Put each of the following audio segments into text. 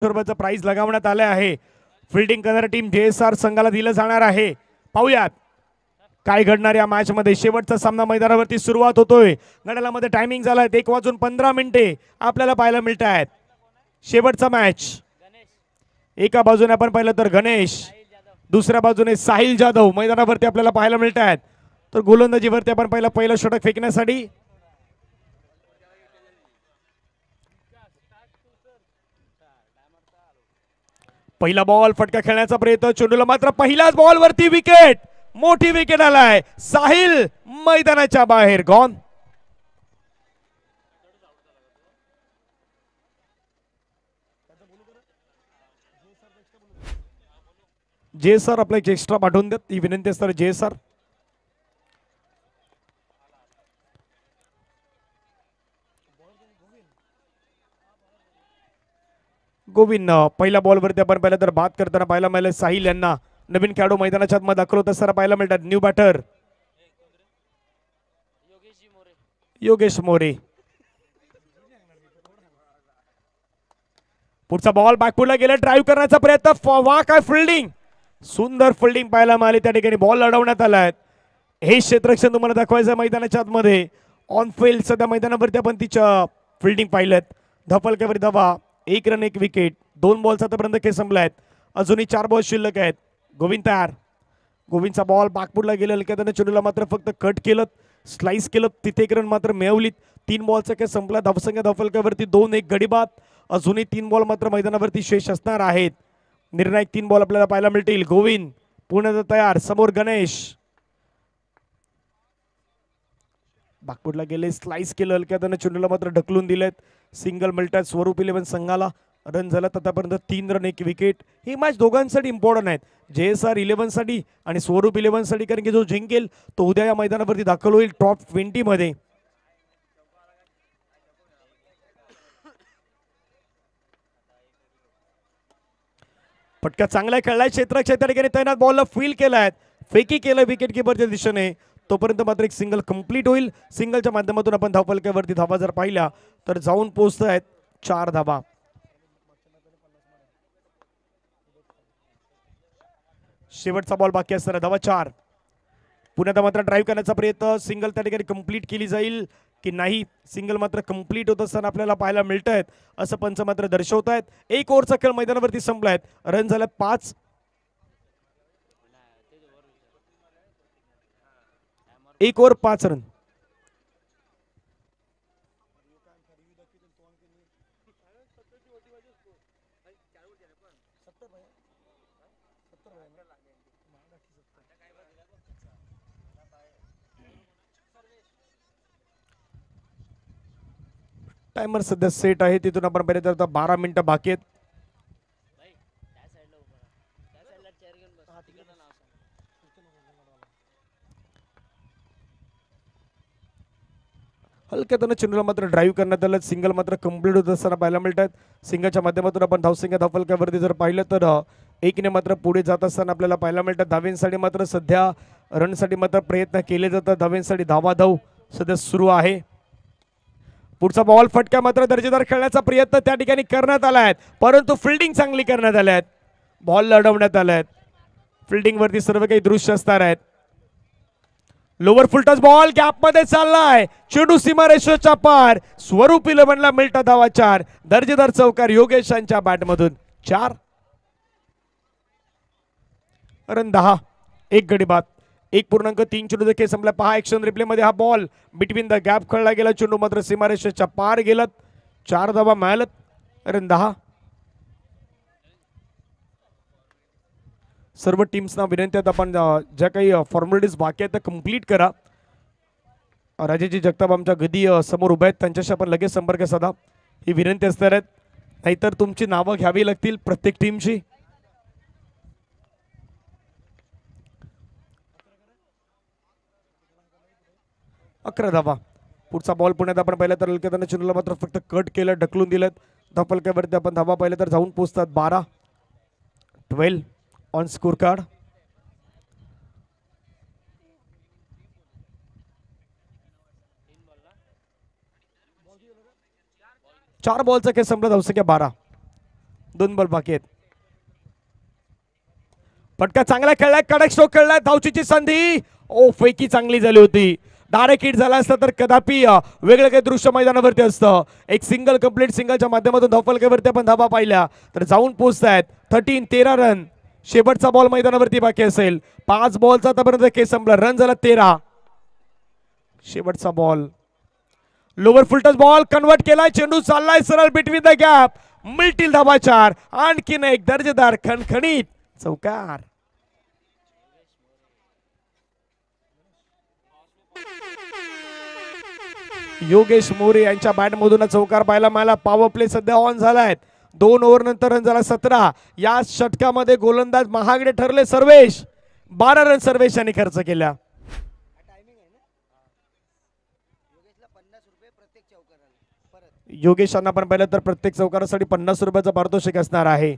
रुपयाचं प्राइस लगावण्यात आले आहे. फिल्डिंग करणारी टीम JSR संघाला दिलं जाणार आहे. पाहूयात काय घडणार या मॅच मध्ये. शेवटचा सामना मैदानावरती सुरुवात होतोय. घड्याळामध्ये टायमिंग झालाय 1:15 आपल्याला पाहायला मिळत आहेत. शेवटचा मॅच. एका बाजूने आपण पाहिलं तर गणेश, दुसऱ्या बाजूने साहिल जाधव मैदानावरती आपल्याला पाहायला मिळत आहेत. तर गोलंदाजीवरती आपण पहिलं षटक फेकण्यासाठी पहिला बॉल फटका खेळण्याचा प्रयत्न. चेंडूला मात्र पहिल्याच बॉल वरती विकेट. मोठी विकेट आलाय. साहिल मैदानाच्या बाहेर गॉन. JSR आपला एक एक्स्ट्रा पाठवून देत ही विनंती असणार. JSR गोविंद पहिल्या बॉलवरती आपण पाहिलं तर बाद करताना पाहायला मिळालं. साहिल यांना नवीन खेळाडू मैदानाच्या आतमध्ये दाखल होत असताना पाहायला मिळतात. New batter Yogesh More. पुढचा बॉल बॅकफुटला गेला. ड्राईव्ह करण्याचा प्रयत्न. वा काय फिल्डिंग. सुंदर फिल्डिंग पाहायला मिळाली. त्या ठिकाणी बॉल लढवण्यात आलाय. हे क्षेत्ररक्षण तुम्हाला दाखवायचं मैदानाच्या आतमध्ये. ऑन फील्ड सध्या मैदानावरती आपण तिच्या फिल्डिंग पाहिलं. धपलक्यावरी धावा. 1 रन 1 विकेट. 2 बॉल्स आतापर्यंत खेळ संपलायत. अजूनही 4 बॉल शिल्लक आहेत. गोविंद तयार. गोविंदचा बॉल बॅकफुटला गेला. हलक्याने चेंडूला मात्र फक्त कट केलं, स्लाइस केलं. तिथे 1 रन मात्र मिळवलीत. 3 बॉलचा खेळ संपला. धावसंख्या धपलक्यावरती 2-1 गडीबाद. अजूनही 3 बॉल मात्र मैदानावरती शेष असणार आहेत. निर्णायक 3 बॉल आपल्याला पाहायला मिळतील. गोविंद पुण्याचा तयार. समोर गणेश. बॅकफुटला गेले, स्लाइस केलं. हलक्याने चेंडूला मात्र ढकलून दिलेत. सिंगल मिळतात स्वरूप 11 संघाला. रन झाला आतापर्यंत 3 रन 1 विकेट. ही मॅच दोघांसाठी इम्पॉर्टंट आहेत. JSR 11 साठी आणि स्वरूप 11 साठी. कारण की जो जिंकेल तो उद्या या मैदानावरती दाखल होईल टॉप 20 मध्ये. फटका चांगला खेळलाय. क्षेत्ररक्षक त्या ठिकाणी तैनात. बॉलला फील केलाय. फेकी केलं विकेट किपरच्या दिशेने. तोपर्यंत मात्र एक सिंगल कंप्लीट होईल. सिंगलच्या माध्यमातून आपण धावफलक्यावरती धावा जर पाहिल्या तर जाऊन पोहोचत आहेत 4 धावा. शेवटचा बॉल बाकी असताना धावा 4. पुण्यात मात्र ड्राईव्ह करण्याचा प्रयत्न. सिंगल त्या ठिकाणी कंप्लीट केली जाईल की नाही. सिंगल मात्र कंप्लीट होत असताना आपल्याला पाहायला मिळत आहेत असं पंच मात्र दर्शवत आहेत. 1 ओव्हरचा खेळ मैदानावरती संपलायत. रन झाला 5. 1 ओव्हर 5 रन. टायमर सध्या सेट आहे. तिथून आपण पाहिजे तर 12 मिनिटं बाकी आहेत. हलक्यातून चेंडूला मात्र ड्राईव्ह करण्यात आलं. सिंगल मात्र कंप्लीट होत असताना पाहायला मिळतात. सिंगलच्या माध्यमातून आपण धावसंख्या धावफलकावरती जर पाहिलं तर 1 ने मात्र पुढे जात असताना आपल्याला पाहायला मिळतात. धावेंसाठी मात्र सध्या रनसाठी मात्र प्रयत्न केले जातात. धावेंसाठी धावाधाव सध्या सुरू आहे. पुढचा बॉल फटका मात्र दर्जेदार खेळण्याचा प्रयत्न त्या ठिकाणी करण्यात आला आहे. परंतु फिल्डिंग चांगली करण्यात आल्या आहेत. बॉल लढवण्यात आला आहेत. फिल्डिंग वरती सर्व काही दृश्य असणार आहेत. लोवर फुलटच बॉल गॅप मध्ये चाललाय. चेंडू सीमारेषेच्या पार. स्वरूप 11 ला मिळतात धावा 4. दर्जेदार चौकार योगेशांच्या बॅट मधून. 4 रन 10 1 गडीबाद. 1.3 चेंडू खेळ संपला. पहा ऍक्शन रिप्ले मध्ये हा बॉल बिटवीन द गॅप खेळला गेला. चेंडू मात्र सीमारेषेच्या पार गेलात. 4 धावा मिळाल्यात. रन 10. सर्व टीम्सना विनंती आहेत आपण ज्या काही फॉर्मॅलिटीज बाकी आहेत त्या कंप्लीट करा. राजेजी जगताप आमच्या गदी समोर उभे आहेत. त्यांच्याशी आपण लगेच संपर्क साधा ही विनंती असणार आहेत. नाहीतर तुमची नावं घ्यावी लागतील प्रत्येक टीमची. अकरा धावा. पुढचा बॉल पुण्यात आपण पाहिलं तर हलक्याने चेंडूला मात्र फक्त कट केलं, ढकलून दिलं. धावफलकावरती आपण धावा पाहिलं तर जाऊन पोहोचतात 12 ऑन स्कोर कार्ड. चार बॉलचा खेळ संपला. धावसंख्या 12. 2 बॉल बाकी आहेत. फटका चांगला खेळलाय, कडक स्ट्रोक खेळलाय, धावचीची संधी. ओ फैकी चांगली झाली होती. डायरेक्ट हिट झाला असता तर कदापि वेगळं काही दृश्य मैदानावरती असतं. एक सिंगल कंप्लीट सिंगलच्या माध्यमातून धावफलकावरती आपण धाबा पाहिल्या तर जाऊन पोहोचतायत 13 रन. शेवटचा बॉल मैदानावरती बाकी असेल. 5 बॉलचा आतापर्यंत केस संपला. रन झाला 13. शेवटचा ball lower full toss ball convert केलाय. चेंडू चाललाय सरळ बिटवीन द गॅप. मिळतील धाबा 4. आणखीन एक दर्जेदार खणखणीत चौकार. योगेश मोरे यांच्या बॅटमधून चौकार पाहायला मिळाला. पॉवर प्ले सध्या ऑन झालाय. 2 ओव्हर नंतर रन झाला 17. या षटकामध्ये गोलंदाज महागडे ठरले सर्वेश. 12 रन सर्वेश यांनी खर्च केल्या. योगेशांना पण पाहिलं तर प्रत्येक चौकारासाठी 50 रुपयाचं पारितोषिक असणार आहे.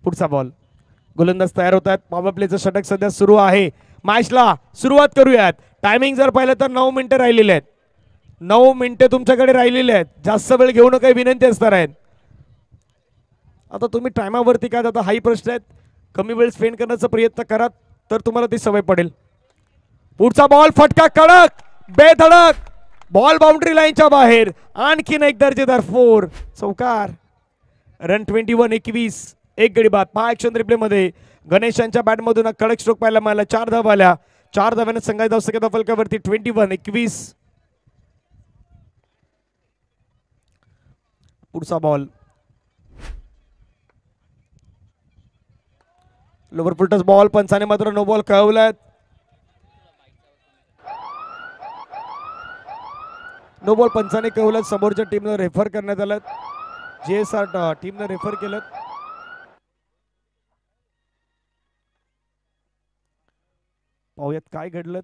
पुढचा बॉल गोलंदाज तयार होत आहेत. पॉवर प्लेचं षटक सध्या सुरू आहे. मॅचला सुरुवात करूयात. टायमिंग जर पाहिलं तर 9 मिनिटं राहिलेले आहेत. 9 मिनिटं तुमच्याकडे राहिलेले आहेत. जास्त वेळ घेऊ नका विनंती असणार आहेत. आता तुम्ही टायमावरती काय आता हाही प्रश्न आहेत. कमी वेळ स्पेंड करण्याचा प्रयत्न करा तर तुम्हाला ती सवय पडेल. पुढचा बॉल फटका कडक बेधडक. बॉल बाउंड्री लाईनच्या बाहेर. आणखीन एक दर्जेदार 4 चौकार. रन 21. एक गडी बाद. पहा ऍक्शन रिप्ले मध्ये गणेशांच्या बॅटमधून कडक स्ट्रोक पाहायला मिळाला. 4 धावा आल्या. 4 धाव्याने संघाच्या धावसंख्या फलकावरती 21. पुढचा बॉल लोअर फुलटच बॉल. पंचाने मात्र नो बॉल कळवलाय. नो बॉल पंचाने कळवलाय. समोरच्या टीमला रेफर करण्यात आलं. JSR टीमने रेफर केलं. पाहूयात काय घडलं.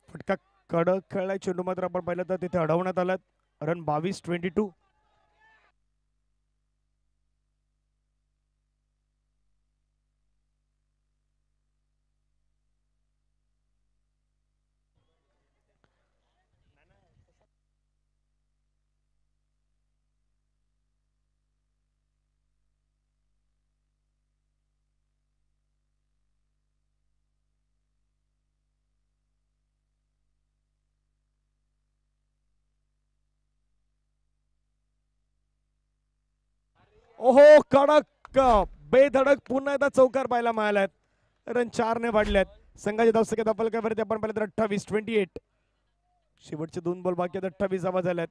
फटका कडक खेळलाय. चेंडू मात्र आपण पाहिलं तर तिथे अडवण्यात आला. रन 22. ओहो कडक बेधडक पुन्हा एकदा चौकार पाहायला मिळाल्यात. रन 4 ने वाढल्यात. संघाच्या धावसंख्या फलकावरती आपण पाहिलं तर 28. शेवटचे 2 बॉल बाकी आहेत. 28 धावा झाल्यात.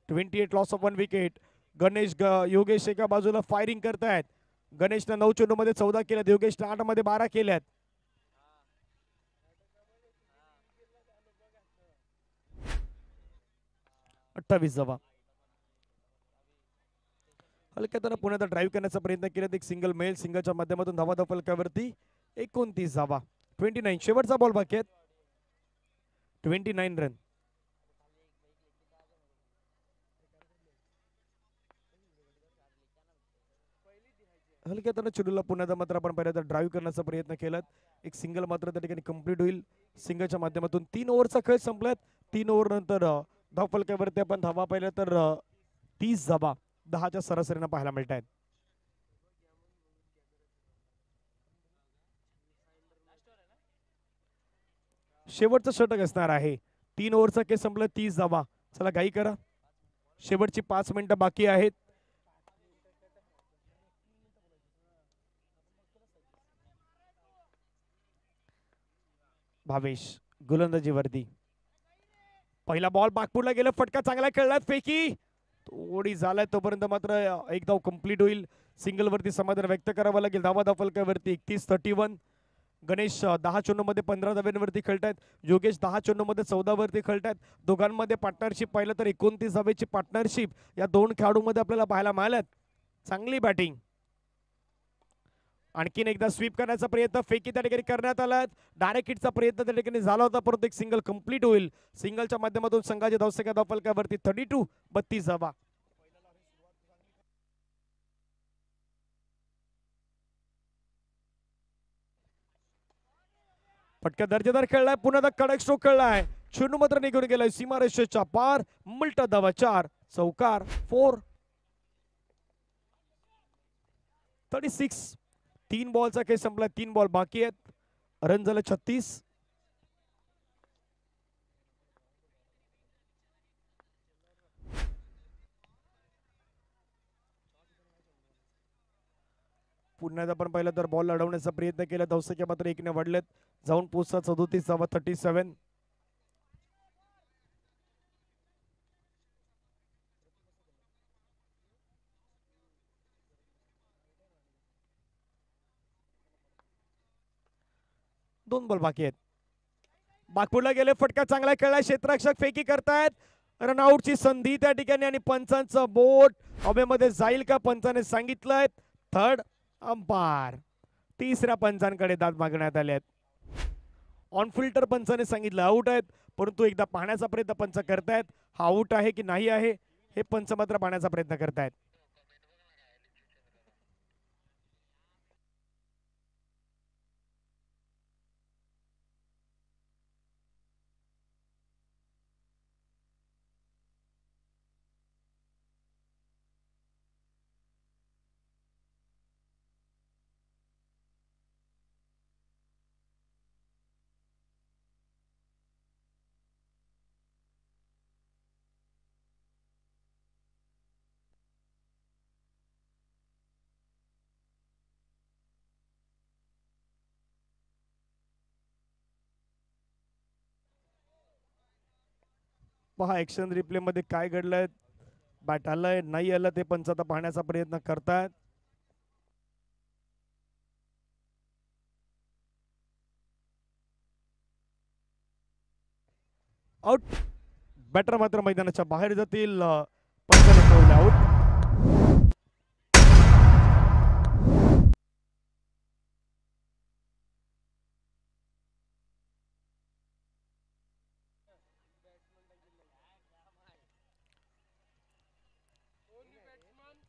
28 loss of 1 wicket. Ganesh Yogesh एका बाजूला फायरिंग करतायत. गणेशने 9 चेंडू मध्ये 14 केल्यात. योगेशने 8 मध्ये 12 केल्यात. धावा हलक्यात पुण्यात ड्राईव्ह करण्याचा प्रयत्न केला. एक सिंगल मेल सिंगलच्या माध्यमातून धावा फलकावरती 29 धावा. 29 शेवटचा बॉल बाकी आहेत. 29 रन. हलक्यात चेंडूला पुन्हा मात्र आपण पाहिलं ड्राईव्ह करण्याचा प्रयत्न केला. एक सिंगल मात्र त्या ठिकाणी कंप्लीट होईल. सिंगलच्या माध्यमातून 3 ओव्हरचा खेळ संपलाय. 3 ओव्हर नंतर धावफलकावरती आपण धावा पाहिल्या तर 30 धावा. 10च्या सरासरीनं पाहायला मिळत आहेत. शेवटचं षटक असणार आहे. 3 ओव्हरचा खेळ संपला, 30 धावा. चला घाई करा, शेवटची 5 मिनिटं बाकी आहेत. भावेश गोलंदाजी वर्दी. पहिला बॉल बागपूरला गेला, फटका चांगला खेळलात, फेकी थोडी झालाय तोपर्यंत मात्र एक धाव कंप्लीट होईल. सिंगल वरती समाधान व्यक्त करावं लागेल. धावा फलकावरती 31-31. गणेश 10 चेंडू मध्ये 15 धाव्यांवरती खेळतायत. योगेश 10 चेंडू मध्ये 14 वरती खेळतायत. दोघांमध्ये पार्टनरशिप पाहिलं तर 29 धावेची पार्टनरशिप या दोन खेळाडूंमध्ये आपल्याला पाहायला मिळाल्यात. चांगली बॅटिंग. आणखीन एकदा स्वीप करण्याचा प्रयत्न, फेकी त्या ठिकाणी करण्यात आला. डायरेक्ट हिटचा प्रयत्न त्या ठिकाणी झाला होता, परंतु एक सिंगल कंप्लीट होईल. सिंगलच्या माध्यमातून संघाचे धावसंख्या धावफलकावरती 32 धावा. फटका दर्जेदार खेळलाय, पुन्हा एकदा कडक स्ट्रोक खेळलाय. चेंडू मात्र निघून गेलाय सीमारेषेच्या पार. मुलटा धावा 4, चौकार 4. 36. 3 बॉलचा खेळ संपला, 3 बॉल बाकी आहेत. रन झाले 36. पुन्हा आपण पाहिलं तर बॉल अडवण्याचा प्रयत्न केला, धावसंख्या मात्र 1ने वाढलेत, जाऊन पोहोचतात 37 धावा. 37. दोन बॉल बाकी आहेत. बागपूरला गेले, फटका चांगला खेळला, क्षेत्ररक्षक फेकी करतायत. रनआउटची संधी त्या ठिकाणी आणि पंचांचं बोट हवेमध्ये जाईल का पंचाने सांगितलंय. Third umpire. तिसऱ्या पंचांकडे दाद मागण्यात आले आहेत. ऑन फिल्टर पंचाने सांगितलं आउट आहेत, परंतु एकदा पाहण्याचा प्रयत्न पंच करतायत. हा आउट आहे की नाही आहे हे पंच मात्र पाहण्याचा प्रयत्न करतायत. पहा ऍक्शन रिप्ले मध्ये काय घडलंय. बॅट आलंय नाही आलं ते पंच आता पाहण्याचा प्रयत्न करतायत. आउट. बॅटर मात्र मैदानाच्या बाहेर जातील. पंचाने ठेवले आउट.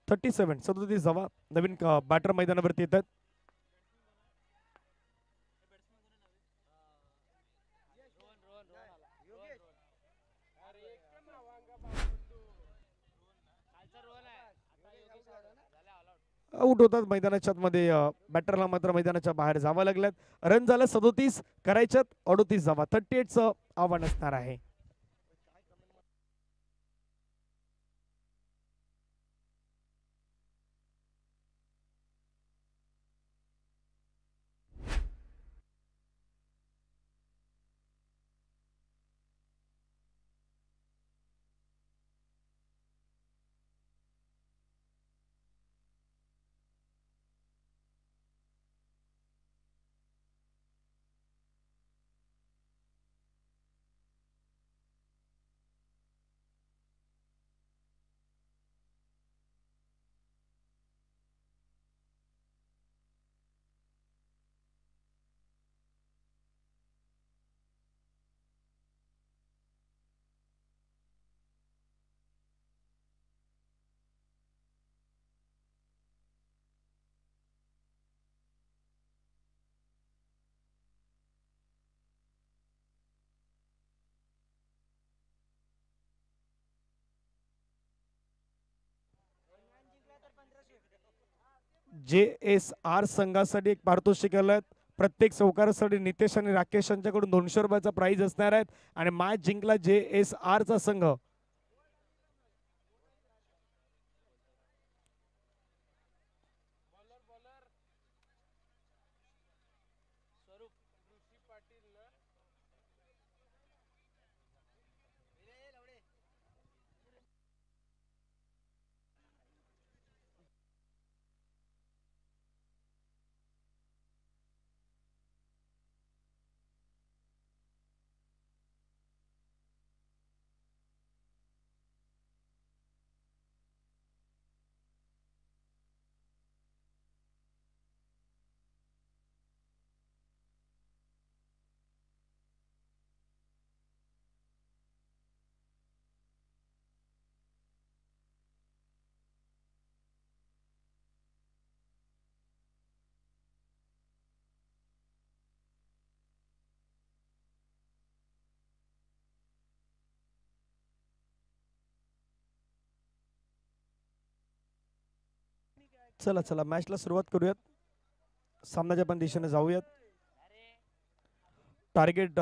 थर्टी 37 धावा. नवीन बॅटर मैदानावरती येतात. आउट होतात मैदानाच्या मध्ये. बॅटरला मात्र मैदानाच्या बाहेर जावं लागल्यात. रन झालं 37, करायच्यात 38 धावा. 38चं आव्हान असणार आहे. JSR संघासाठी एक पारितोषिक आलं. प्रत्येक चौकारासाठी नितेश आणि राकेश यांच्याकडून 200 रुपयाचा प्राइज असणार आहेत आणि मॅच जिंकला JSR चा संघ. चला चला मॅचला सुरुवात करूयात. सामन्याच्या पण दिशेने जाऊयात. टार्गेट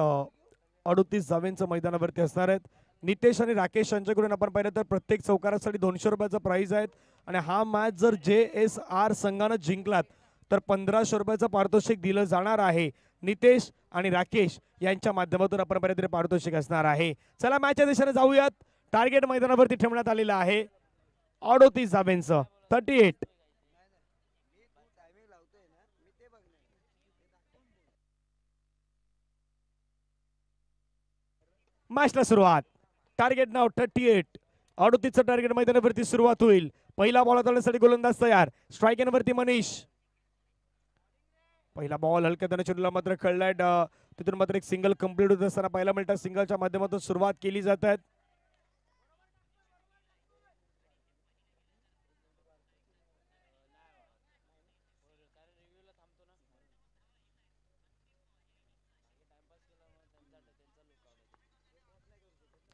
38 धावेंचं मैदानावरती असणार आहेत. नितेश आणि राकेश यांच्याकडून आपण पाहिलं तर प्रत्येक चौकारासाठी 200 रुपयाचा प्राइज आहेत आणि हा मॅच जर JSR संघानं जिंकलात तर 1500 रुपयाचं पारितोषिक दिलं जाणार आहे. नितेश आणि राकेश यांच्या माध्यमातून आपण पाहिलं तरी पारितोषिक असणार आहे. चला मॅचच्या दिशेने जाऊयात. टार्गेट मैदानावरती ठेवण्यात आलेलं आहे 38 धावेंचं 38. मॅचला सुरुवात. टार्गेट नाव 38. 38चं टार्गेट मैदानावरती सुरुवात होईल. पहिला बॉल हाताळण्यासाठी गोलंदाज तयार. स्ट्राईक वरती मनीष. पहिला बॉल हलक्या त्याने चेंडूला मात्र खेळलाय. तिथून मात्र एक सिंगल कंप्लीट होत असताना पाहायला मिळतात. सिंगलच्या माध्यमातून सुरुवात केली जात आहे.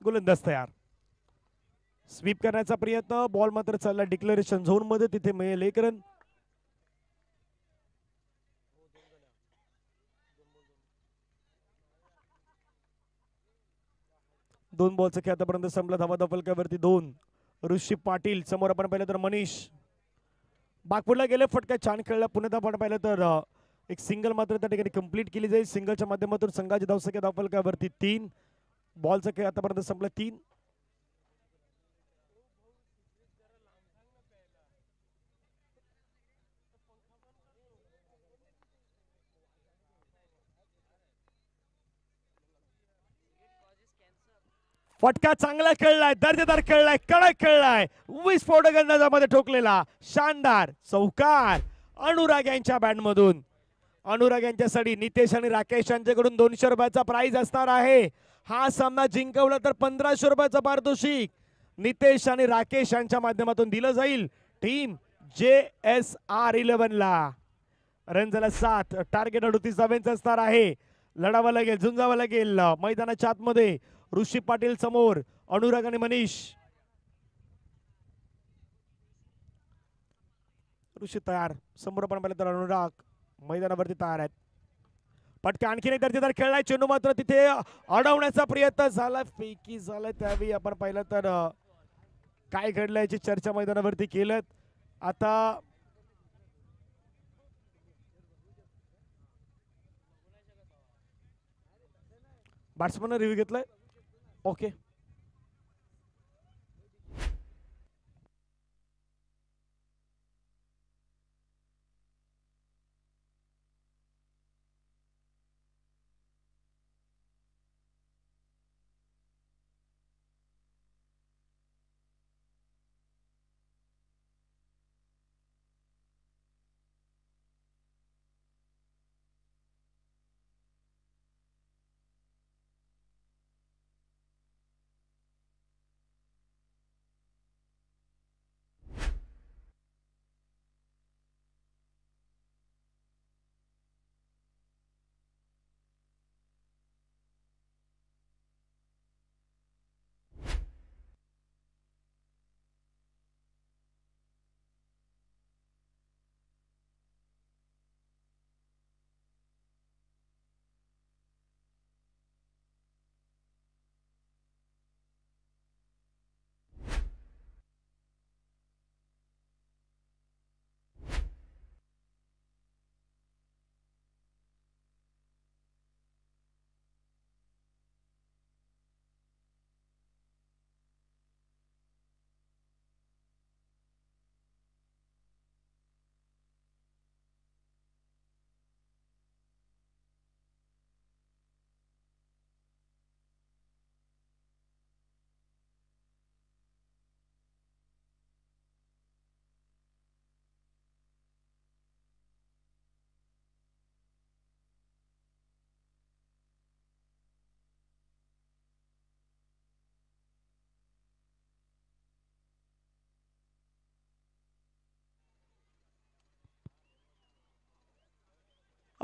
गोलंदाज तयार. स्वीप करण्याचा प्रयत्न. बॉल मात्र चालला डिक्लेरेशन झोन मध्ये. तिथे मिळेल एक रन. दोन बॉलचा खेळ आतापर्यंत संपला. धावा दफलक्यावरती 2. ऋषी पाटील समोर आपण पाहिलं तर मनीष. बागपूरला गेले फटका छान खेळला. पुन्हा आपण पाहिलं तर एक सिंगल मात्र त्या ठिकाणी कंप्लीट केली जाईल. सिंगलच्या माध्यमातून संघाची धावसंख्या धावफलकावरती 3. बॉलचा खेळ आतापर्यंत संपला 3. फटका चांगला खेळलाय. दर्जेदार खेळलाय. कडक खेळलाय. विस्फोटक अंदाजामध्ये ठोकलेला शानदार चौकार अनुराग यांच्या बॅटमधून. अनुराग यांच्यासाठी नितेश आणि राकेश यांच्याकडून 200 रुपयाचा प्राइज असणार आहे. हा सामना जिंकवला तर 1500 रुपयाचं पारितोषिक नितेश आणि राकेश यांच्या माध्यमातून दिलं जाईल टीम JSR11 ला. रन झाला 7. टार्गेट 38 धावांचं असणार आहे. लढावं लागेल, झुंजावं लागेल मैदानाच्या आतमध्ये. ऋषी पाटील समोर, अनुराग आणि मनीष. ऋषी तयार. समोर आपण पाहिलं तर अनुराग मैदानावरती तयार आहेत. पटका आणखीन एक दर्जेदार खेळलाय. चेंडू मात्र तिथे अडवण्याचा प्रयत्न झाला. फेकी झालाय. त्यावेळी आपण पाहिलं तर काय घडलं याची चर्चा मैदानावरती केलं. आता बॅट्समन रिव्ह्यू घेतलाय. ओके.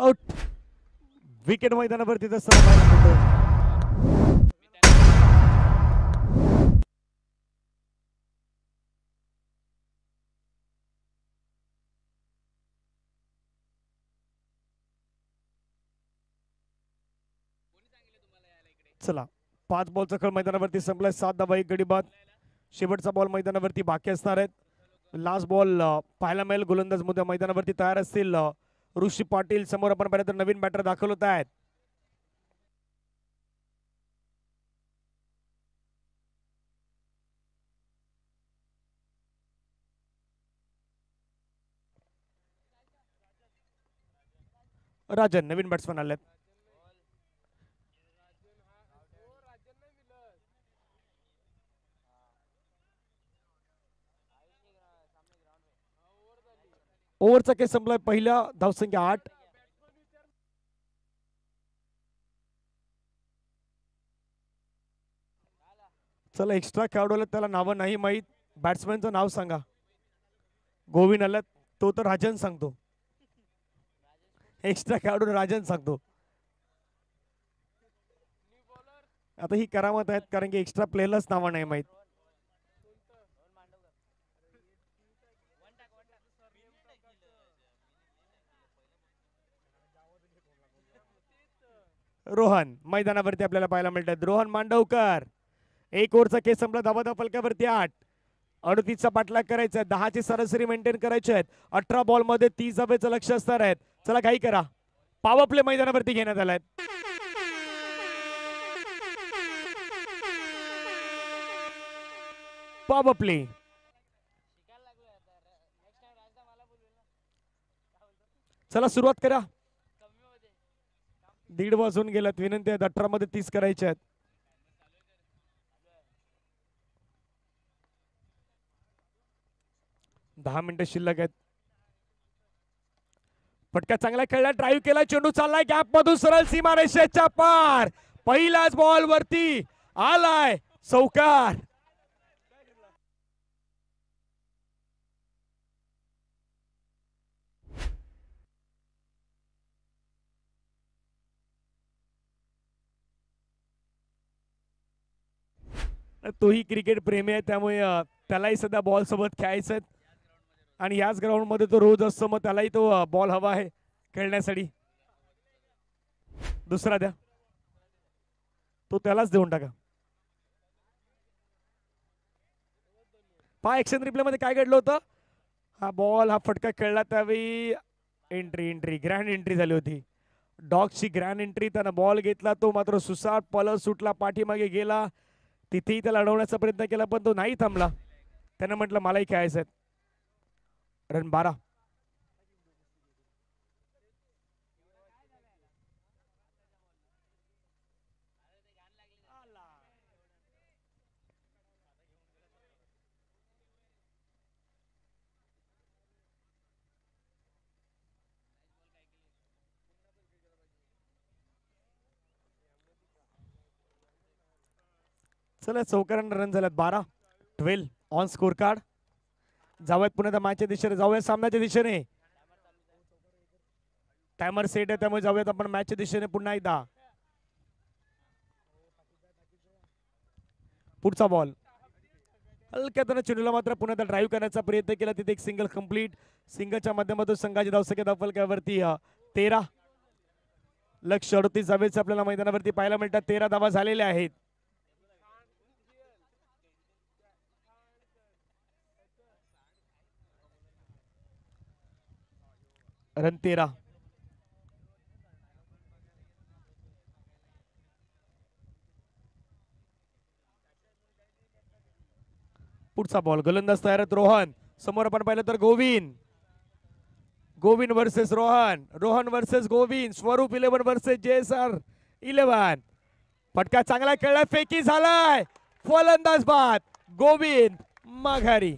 आउट. विकेट मैदानावरती असताना पाहायला मिळतो. चला 5 बॉलचा खेळ मैदानावरती संपलाय. 7 धावा 1 गडी बाद. शेवटचा बॉल मैदानावरती बाकी असणार आहेत. लास्ट बॉल पाहायला मिळेल. गोलंदाज मुद्दा मैदानावरती तयार असतील. ऋषी पाटील समोर आपण पाहिलं तर नवीन बॅटर दाखल होत आहेत. राजन नवीन बॅट्समन आलेत. ओव्हरचा केस संपलाय. पहिल्या धावसंख्या 8. चला एक्स्ट्रा खेळाडूला त्याला नावं नाही माहीत. बॅट्समॅनचं नाव सांगा. गोविंद आलात तो तर राजन सांगतो. एक्स्ट्रा खेळाडू राजन सांगतो. आता ही करामत आहेत कारण की एक्स्ट्रा प्लेयरलाच नावं नाही माहीत. रोहन मैदानावरती आपल्याला पाहायला मिळतात. रोहन मांडवकर. 1 ओव्हरचा केस संपला. धावा फलकावरती 8. 38चा पाठलाग करायचा. 10ची सरासरी मेंटेन करायची आहेत. 18 बॉल मध्ये 30 धावेचं लक्ष असणार आहेत. चला काही करा. पॉवर प्ले मैदानावरती घेण्यात आलाय. Power play. चला सुरुवात करा. 1:30 वाजून गेल्यात. विनंती आहे 18 मध्ये 30 करायचे आहेत. दहा मिनिटं शिल्लक आहेत. फटका चांगला खेळला. ड्राईव्ह केला. चेंडू चाललाय गॅप मधून सरळ सीमारेषेच्या पार. पहिल्याच बॉल वरती आलाय चौकार. तोही क्रिकेट प्रेमी आहे त्यामुळे त्यालाही सध्या बॉल सोबत खेळायचं आणि याच ग्राउंड मध्ये तो रोज असतो. मग त्यालाही तो बॉल हवा आहे खेळण्यासाठी. दुसरा द्या. तो त्यालाच देऊन टाका. पहा ऍक्शन रिप्ले मध्ये काय घडलं होतं. हा बॉल हा फटका खेळला त्यावेळी एंट्री ग्रँड एंट्री झाली होती. डॉगची ग्रँड एंट्री. त्यानं बॉल घेतला. तो मात्र सुसाट पलट सुटला. पाठीमागे गेला. तिथेही त्याला अडवण्याचा प्रयत्न केला पण तो नाही थांबला. त्यानं म्हटलं मलाही खेळायचं. रन 12. चला चौकारांना रन झाल्यात 12. 12 ऑन स्कोर कार्ड. जाऊयात पुन्हा त्या मॅचच्या दिशेने. जाऊयात सामन्याच्या दिशेने. टायमर सेट आहे त्यामुळे जाऊयात आपण मॅचच्या दिशेने पुन्हा एकदा. पुढचा बॉल हलक्या त्यानं चेंडूला मात्र पुन्हा एकदा ड्राईव्ह करण्याचा प्रयत्न केला. तिथे एक सिंगल कंप्लीट. सिंगलच्या माध्यमातून संघाची धावसंख्या धावफलकावरती 13. लक्ष 38 धावेचे आपल्याला मैदानावरती पाहायला मिळतात. 13 धावा झालेल्या आहेत. रन 13. पुढचा बॉल. गोलंदाज तयार आहेत. रोहन समोर आपण पाहिलं तर गोविंद. गोविंद वर्सेस रोहन. रोहन वर्सेस गोविंद. स्वरूप 11 वर्सेस JSR 11. फटका चांगला खेळला. फेकी झालाय. फलंदाज बाद. गोविंद माघारी.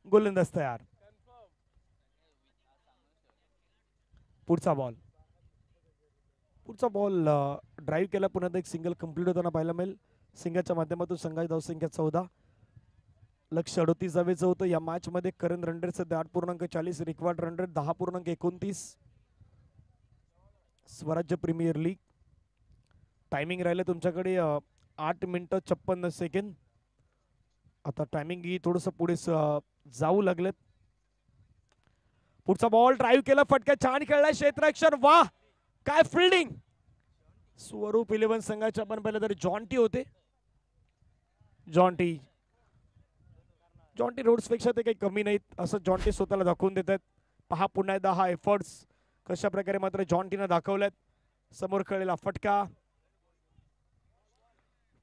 गोलंदाज तयार. पुढचा बॉल ड्राईव्ह केला, पुन्हा एक सिंगल कंप्लीट होताना पाहायला मिळेल. सिंगाच्या माध्यमातून संघाची धावसंख्या 14, लक्ष 38 धावेचं होतं. या मॅच मध्ये करंट रन रेट सध्या 8.40, रिक्वायर्ड रन रेट 10.29. स्वराज्य प्रीमियर लीग टायमिंग राहिलं तुमच्याकडे 8 मिनिटं 56 सेकंद. आता टायमिंग ही थोडंसं पुढे जाऊ लागलेत. पुढचा बॉल ड्राईव्ह केला, फटका छान खेळला, क्षेत्ररक्षण, वाह काय फिल्डिंग. स्वरूप 11 संघाचे आपण पाहिलं तर जॉन्टी होते. जॉन्टी रोड्स पेक्षा ते काही कमी नाहीत असं जॉन्टी स्वतःला दाखवून देतात. पहा पुन्हा एकदा हा एफर्ट्स कशा प्रकारे मात्र जॉन्टीनं दाखवल्यात. समोर खेळलेला फटका.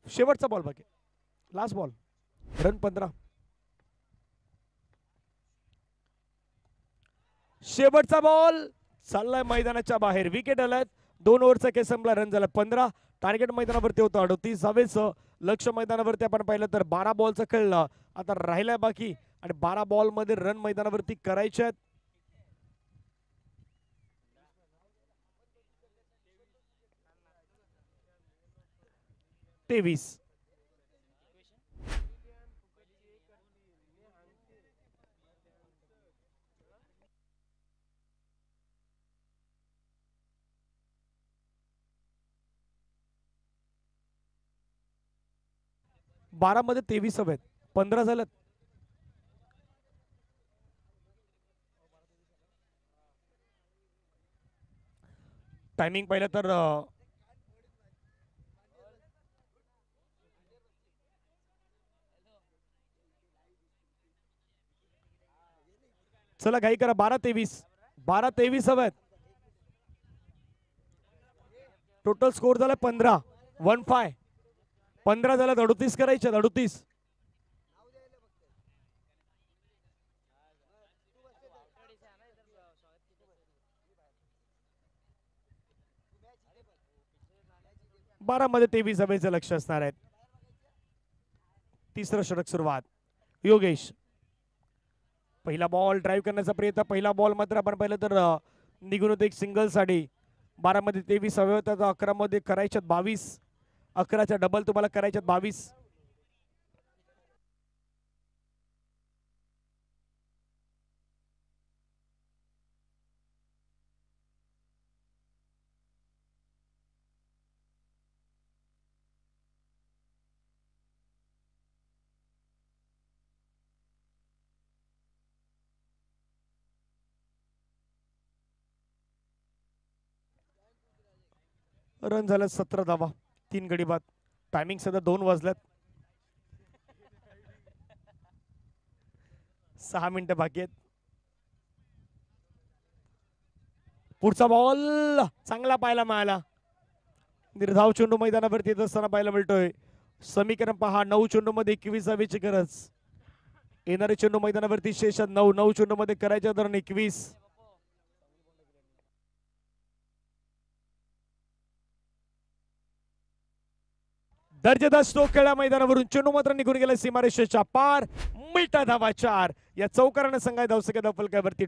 शेवटचा बॉल बाकी, लास्ट बॉल, रन 15. शेवटचा बॉल चाललाय मैदानाच्या बाहेर, विकेट आलाय. 2 ओव्हरचा केस संपला, रन झाला 15. टार्गेट मैदानावरती होतं 38 धावेचं. लक्ष मैदानावरती आपण पाहिलं तर 12 बॉलचं खेळलं, आता राहिलाय बाकी, आणि 12 बॉल मध्ये रन मैदानावरती करायचे आहेत. तेवीस. बारा मध्ये 23 हवेत, 15 झाल्यात. टायमिंग पाहिलं तर चला घाई करा, 12-23 हवेत. टोटल स्कोर झाला 15, 1-5. 15 झाल्यात, 38 करायचे, 38. बारा मध्ये 23 हवेचं लक्ष असणार आहेत. तिसरं षटक सुरुवात. योगेश पहिला बॉल ड्राईव्ह करण्याचा प्रयत्न. पहिला बॉल मात्र आपण पाहिलं तर निघून होते एक सिंगल साठी. 12 मध्ये 23 हवे होतात, 11 मध्ये करायच्यात 22. 11च्या डबल तुम्हाला करायच्यात 22. रन झालं 17 धावा, 3 गडी बाद. टायमिंग सध्या 2 वाजल्यात, 6 मिनिटं बाकी आहेत. पुढचा बॉल चांगला पाहायला मिळाला. निर्धाव चेंडू मैदानावरती येत असताना पाहायला मिळतोय. समीकरण पहा, 9 चेंडू मध्ये 21 हवेची गरज. येणारे चेंडू मैदानावरती शेष 9 चेंडू मध्ये करायच्या तर 21. दर्जेदार स्ट्रोक खेळा मैदानावरून. चेंडू मात्र निघून गेला सीमारेषेच्या पार. मिळता धावा 4. या चौकारानं संघाच्या धावसंख्या धावफलकावरती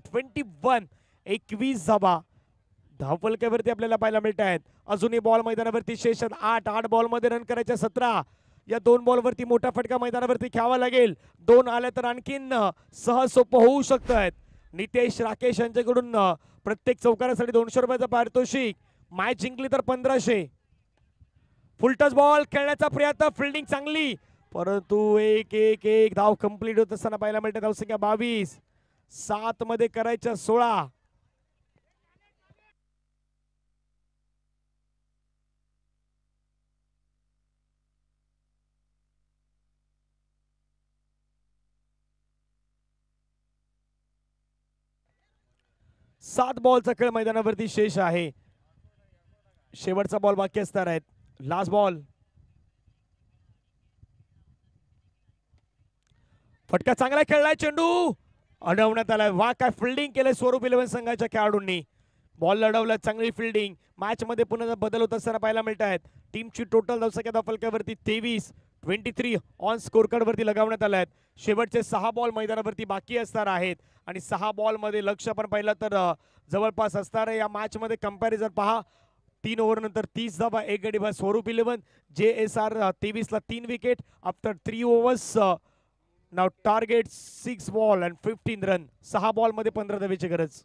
21 धावा धावफलकावरती आपल्याला पाहायला मिळत आहेत. अजूनही बॉल मैदानावरती शेष 8 बॉल मध्ये रन करायच्या 17. या 2 बॉल वरती मोठा फटका मैदानावरती खेळावा लागेल. 2 आल्या तर आणखीन सहज सोपं होऊ शकतं. नितेश राकेश यांच्याकडून प्रत्येक चौकारासाठी 200 रुपयाचं पारितोषिक. मॅच जिंकली तर 1500. फुलटच बॉल खेळण्याचा प्रयत्न, फिल्डिंग चांगली, परंतु एक धाव कंप्लीट होत असताना पाहायला मिळते. धावसंख्या 22. 7 मध्ये करायच्या 16. सात बॉलचा खेळ मैदानावरती शेष आहे. शेवटचा बॉल बाकी असणार आहेत. Last ball. फटका चांगला खेळलाय, चेंडू अडवण्यात आलाय. वा काय फिल्डिंग केलंय स्वरूप 11 संघाच्या खेळाडूंनी. बॉल लढवला, चांगली फिल्डिंग. मॅच मध्ये पुन्हा बदल होत असताना पाहायला मिळत आहेत. टीमची टोटल धावसंख्या धावफलकावरती 23. 23 ऑन स्कोर कार्ड वरती लगावण्यात आल्या आहेत. शेवटचे 6 बॉल मैदानावरती बाकी असणार आहेत आणि 6 बॉल मध्ये लक्ष आपण पाहिलं तर जवळपास असणार आहे. या मॅच मध्ये कंपॅरिझन पहा. 3 ओव्हर नंतर 30 धावा, 1 गडी बाद. स्वरूप 11 JSR 23 ला 3 wicket after 3 overs. Now target 6 ball and 15 run. 6 ball मध्ये 15 धावेची गरज.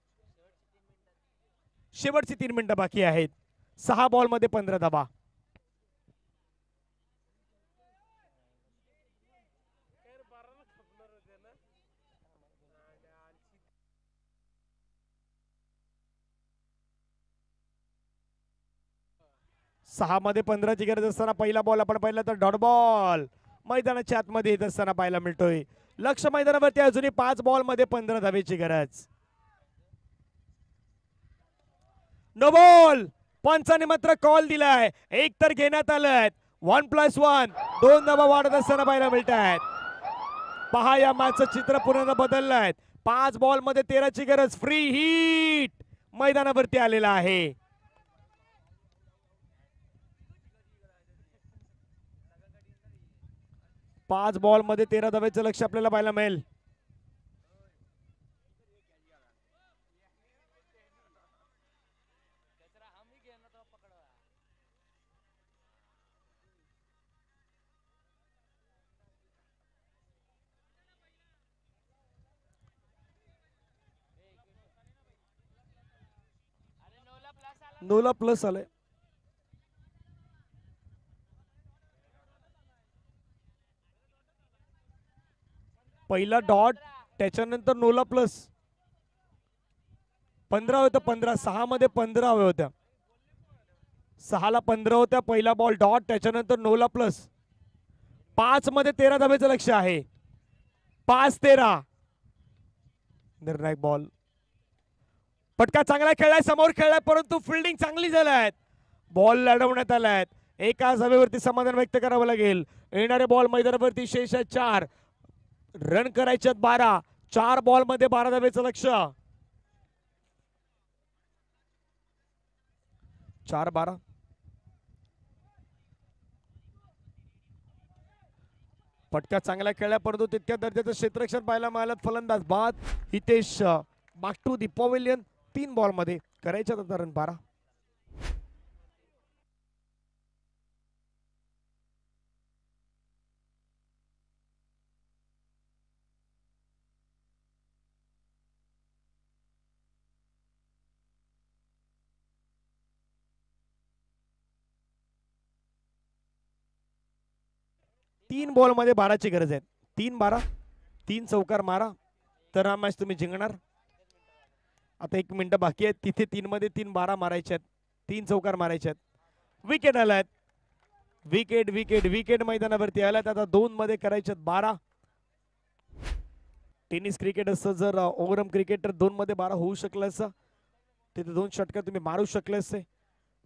शेवटची 3 मिनिटं बाकी आहेत. 6 बॉल मध्ये 15 धावा. सहा मध्ये 15ची गरज असताना पहिला बॉल आपण पाहिला तर डॉट बॉल मैदानाच्या आतमध्ये येत असताना पाहायला मिळतोय. लक्ष मैदानावरती अजूनही 5 बॉल मध्ये 15 धावेची गरज. No ball. पंचाने मात्र कॉल दिलाय. एक तर घेण्यात आलंय. 1+1 2 धावा वाढत असताना पाहायला मिळत आहेत. पहा या मॅचचं चित्र पूर्ण बदललंय. 5 बॉल मध्ये 13ची गरज. फ्री हिट मैदानावरती आलेला आहे. 5 बॉल मध्ये 13 धावेचं लक्ष आपल्याला पाहायला मिळेल. नोला प्लस आलंय. पहिला डॉट त्याच्यानंतर नोला प्लस. 15 होतं. 15 6 मध्ये 15 हवे होत्या. 6 ला 15 होत्या. पहिला बॉल डॉट त्याच्यानंतर नोला प्लस. 5 मध्ये 13 धावेचं लक्ष आहे. 5-13 निर्णायक बॉल. फटका चांगला खेळलाय. समोर खेळलाय परंतु फिल्डिंग चांगली झालाय. बॉल लढवण्यात आलाय. एका धावेवरती समाधान व्यक्त करावं लागेल. येणारे बॉल मैदानावरती शेष 4 रन करायच्यात 12. 4 बॉल मध्ये 12 धावेचं लक्ष. 4-12. फटका चांगला खेळला परंतु तितक्या दर्जाचं क्षेत्ररक्षण पाहायला मिळालं. फलंदाज बाद Hitesh back to the pavilion. 3 ball मध्ये करायच्यात आता रन 12. तीन बॉल मध्ये 12ची गरज आहे. 3-12. 3 चौकार मारा तर हा मॅच तुम्ही जिंकणार. आता 1 मिनिट बाकी आहे. तिथे 3 मध्ये 3-12 मारायचे आहेत. 3 चौकार मारायचे आहेत. विकेट आलाय. विकेट विकेट विकेट मैदानावरती आलात. आता 2 मध्ये करायचे 12. टेनिस क्रिकेट असं जर ओव्हरम क्रिकेटर 2 मध्ये 12 होऊ शकलं असं तिथे 2 षटकार तुम्ही मारू शकले असते.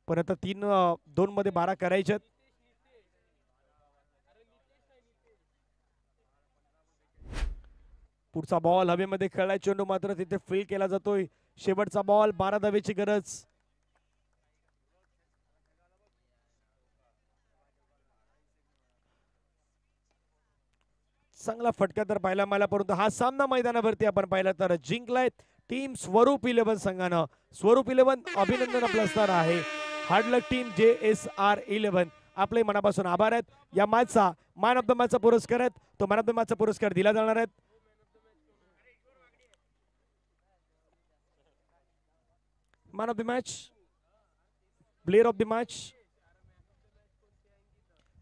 पण आता 2 मध्ये 12 करायचे. पुढचा बॉल हवेमध्ये खेळलाय. चेंडू मात्र तिथे फील्ड केला जातोय. शेवटचा बॉल 12 धावेची गरज. चांगला फटका तर पाहायला मिळाला परंतु हा सामना मैदानावरती आपण पाहिला तर जिंकलाय टीम स्वरूप 11 संघानं. स्वरूप 11 अभिनंदन आपलं असणार आहे. हार्ड लक टीम JSR 11 आपले मनापासून आभार आहेत. या मॅचचा मॅन ऑफ द मॅचचा पुरस्कार आहेत. तो मॅन ऑफ द मॅचचा पुरस्कार दिला जाणार आहे. Man of the match, player of the match.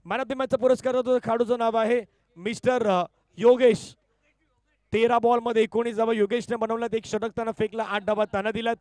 Man of the मॅचचा पुरस्कार खेळाडूचं नाव आहे मिस्टर योगेश. 13 बॉल मध्ये 19 धावा योगेशने बनवल्यात. 1 षटक त्यानं फेकला. 8 धावा त्यानं दिल्यात.